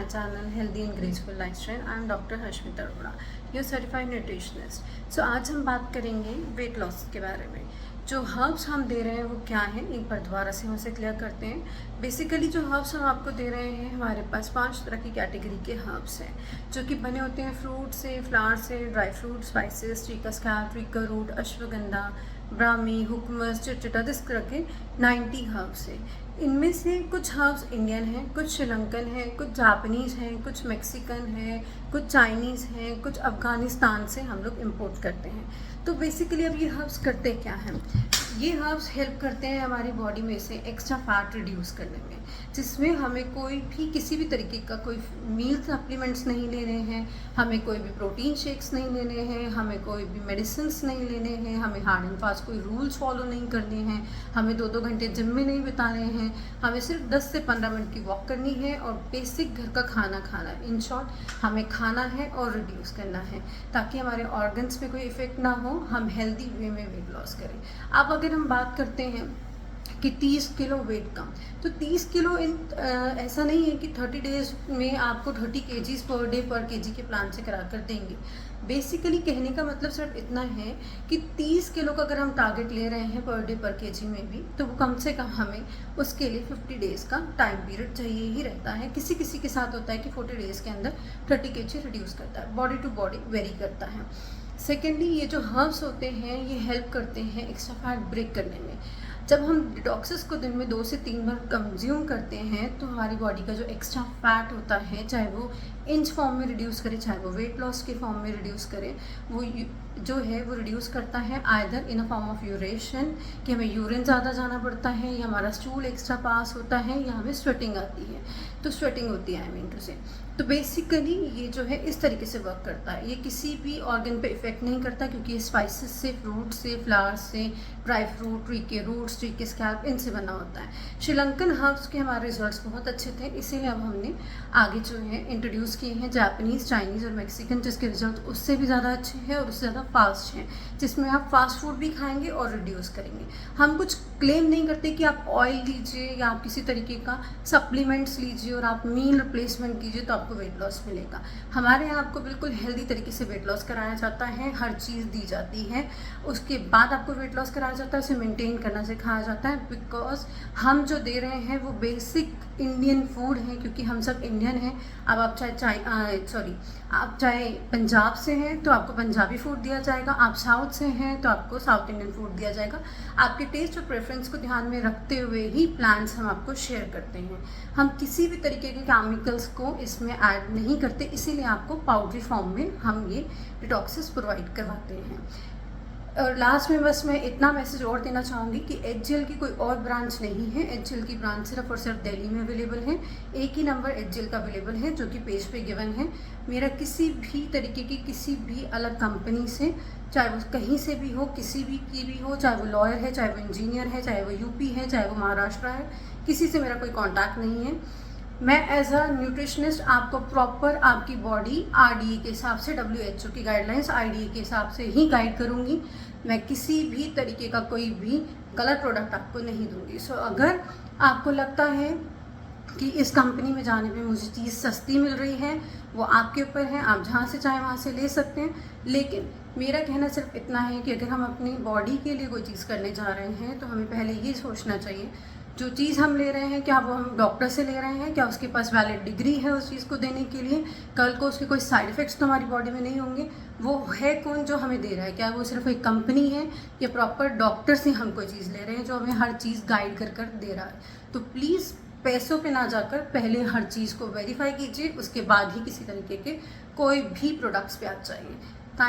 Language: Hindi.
channel Healthy and Graceful Lifestyle. I am Dr. Harshmita Arora, your certified nutritionist. So आज हम बात करेंगे वेट लॉस के बारे में. जो हर्ब्स हम दे रहे हैं वो क्या है, एक बार दोबारा से हम उसे क्लियर करते हैं. बेसिकली जो हर्ब्स हम आपको दे रहे हैं, हमारे पास 5 तरह की कैटेगरी के हर्ब्स हैं जो कि बने होते हैं फ्रूट से, फ्लावर से, ड्राई फ्रूट, स्पाइसेस, ट्रीका स्कैल्प, ट्रीका रूट, अश्वगंधा, ब्राह्मी, हुकमस, चिटचिटा, इस तरह के 90 हर्ब्स हैं. इनमें से कुछ हर्ब्स इंडियन हैं, कुछ श्रीलंकन हैं, कुछ जापानीज़ हैं, कुछ मैक्सिकन हैं, कुछ चाइनीज़ हैं, कुछ अफ़गानिस्तान से हम लोग इंपोर्ट करते हैं. तो बेसिकली अब ये हर्ब्स करते क्या हैं? ये हर्ब्स हेल्प करते हैं हमारी बॉडी में से एक्स्ट्रा फैट रिड्यूस करने में, जिसमें हमें कोई भी किसी भी तरीके का कोई मील सप्लीमेंट्स नहीं लेने हैं, हमें कोई भी प्रोटीन शेक्स नहीं लेने हैं, हमें कोई भी मेडिसिन्स नहीं लेने हैं, हमें हार्ड एंड फास्ट कोई रूल्स फॉलो नहीं करने हैं, हमें 2-2 घंटे जिम में नहीं बिताने हैं, हमें सिर्फ 10 से 15 मिनट की वॉक करनी है और बेसिक घर का खाना खाना है. इन शॉर्ट हमें खाना है और रिड्यूस करना है ताकि हमारे ऑर्गन्स पे कोई इफ़ेक्ट ना हो, हम हेल्दी वे में वेट लॉस करें. अब अगर हम बात करते हैं कि 30 किलो वेट कम, तो 30 किलो ऐसा नहीं है कि 30 डेज़ में आपको 30 kgs पर डे पर केजी के प्लान से करा कर देंगे. बेसिकली कहने का मतलब सिर्फ इतना है कि 30 किलो का अगर हम टारगेट ले रहे हैं पर डे पर केजी में भी, तो वो कम से कम हमें उसके लिए 50 डेज़ का टाइम पीरियड चाहिए ही रहता है. किसी किसी के साथ होता है कि 40 डेज़ के अंदर 30 kg रिड्यूस करता है. बॉडी टू बॉडी वेरी करता है. सेकेंडली, ये जो हर्ब्स होते हैं ये हेल्प करते हैं एक्स्ट्रा फैट ब्रेक करने में. जब हम डिटॉक्सिस को दिन में 2 से 3 बार कंज्यूम करते हैं तो हमारी बॉडी का जो एक्स्ट्रा फैट होता है, चाहे वो इंच फॉर्म में रिड्यूस करे, चाहे वो वेट लॉस के फॉर्म में रिड्यूस करे, वो जो है वो रिड्यूस करता है either in a form of urination, कि हमें यूरिन ज़्यादा जाना पड़ता है, या हमारा स्टूल एक्स्ट्रा पास होता है, या हमें स्वेटिंग आती है. तो स्वेटिंग होती है, आई मीन टू से. तो बेसिकली ये जो है इस तरीके से वर्क करता है. ये किसी भी ऑर्गन पे इफेक्ट नहीं करता क्योंकि ये स्पाइसेस से, फ्रूट से, फ्लावर्स से, ड्राई फ्रूट, ट्री के रूट्स, ट्री के स्कैल्प, इनसे बना होता है. श्रीलंकन हर्ब्स के हमारे रिजल्ट्स बहुत अच्छे थे, इसीलिए अब हमने आगे जो है इंट्रोड्यूस किए हैं जापानीज़, चाइनीज़ और मैक्सिकन, जिसके रिजल्ट उससे भी ज़्यादा अच्छे हैं और उससे ज़्यादा फास्ट हैं, जिसमें आप फास्ट फूड भी खाएंगे और रिड्यूस करेंगे. हम कुछ क्लेम नहीं करते कि आप ऑयल लीजिए या आप किसी तरीके का सप्लीमेंट्स लीजिए और आप मील रिप्लेसमेंट कीजिए तो आपको वेट लॉस मिलेगा. हमारे यहाँ आपको बिल्कुल हेल्दी तरीके से वेट लॉस कराया जाता है, हर चीज़ दी जाती है, उसके बाद आपको वेट लॉस कराया जाता है, उसे मेंटेन करना सिखाया जाता है. बिकॉज हम जो दे रहे हैं वो बेसिक इंडियन फूड है, क्योंकि हम सब इंडियन हैं. अब आप आप चाहे पंजाब से हैं तो आपको पंजाबी फूड दिया जाएगा, आप साउथ से हैं तो आपको साउथ इंडियन फूड दिया जाएगा. आपके टेस्ट और प्रेफरेंस को ध्यान में रखते हुए ही प्लान्स हम आपको शेयर करते हैं. हम किसी भी तरीके के केमिकल्स को इसमें ऐड नहीं करते, इसीलिए आपको पाउडरी फॉर्म में हम ये डिटॉक्सिस प्रोवाइड करवाते हैं. और लास्ट में बस मैं इतना मैसेज और देना चाहूँगी कि HCL की कोई और ब्रांच नहीं है. HCL की ब्रांच सिर्फ और सिर्फ दिल्ली में अवेलेबल है. एक ही नंबर HCL का अवेलेबल है जो कि पेज पे गिवन है. मेरा किसी भी तरीके की किसी भी अलग कंपनी से, चाहे वो कहीं से भी हो, किसी भी की भी हो, चाहे वो लॉयर है, चाहे वो इंजीनियर है, चाहे वो यूपी है, चाहे वो महाराष्ट्र है, किसी से मेरा कोई कॉन्टैक्ट नहीं है. मैं एज अ न्यूट्रिशनिस्ट आपको प्रॉपर आपकी बॉडी RDA के हिसाब से, WHO की गाइडलाइंस IDA के हिसाब से ही गाइड करूँगी. मैं किसी भी तरीके का कोई भी गलत प्रोडक्ट आपको नहीं दूँगी. सो अगर आपको लगता है कि इस कंपनी में जाने पे मुझे चीज़ सस्ती मिल रही है, वो आपके ऊपर है, आप जहाँ से चाहें वहाँ से ले सकते हैं. लेकिन मेरा कहना सिर्फ इतना है कि अगर हम अपनी बॉडी के लिए कोई चीज़ करने जा रहे हैं तो हमें पहले ये सोचना चाहिए जो चीज़ हम ले रहे हैं क्या वो हम डॉक्टर से ले रहे हैं, क्या उसके पास वैलिड डिग्री है उस चीज़ को देने के लिए, कल को उसके कोई साइड इफ़ेक्ट्स तो हमारी बॉडी में नहीं होंगे. वो है कौन जो हमें दे रहा है, क्या वो सिर्फ एक कंपनी है या प्रॉपर डॉक्टर से हम कोई चीज़ ले रहे हैं जो हमें हर चीज़ गाइड कर दे रहा है. तो प्लीज़ पैसों पे ना जाकर पहले हर चीज़ को वेरीफाई कीजिए, उसके बाद ही किसी तरीके के कोई भी प्रोडक्ट्स पे आ जाइए.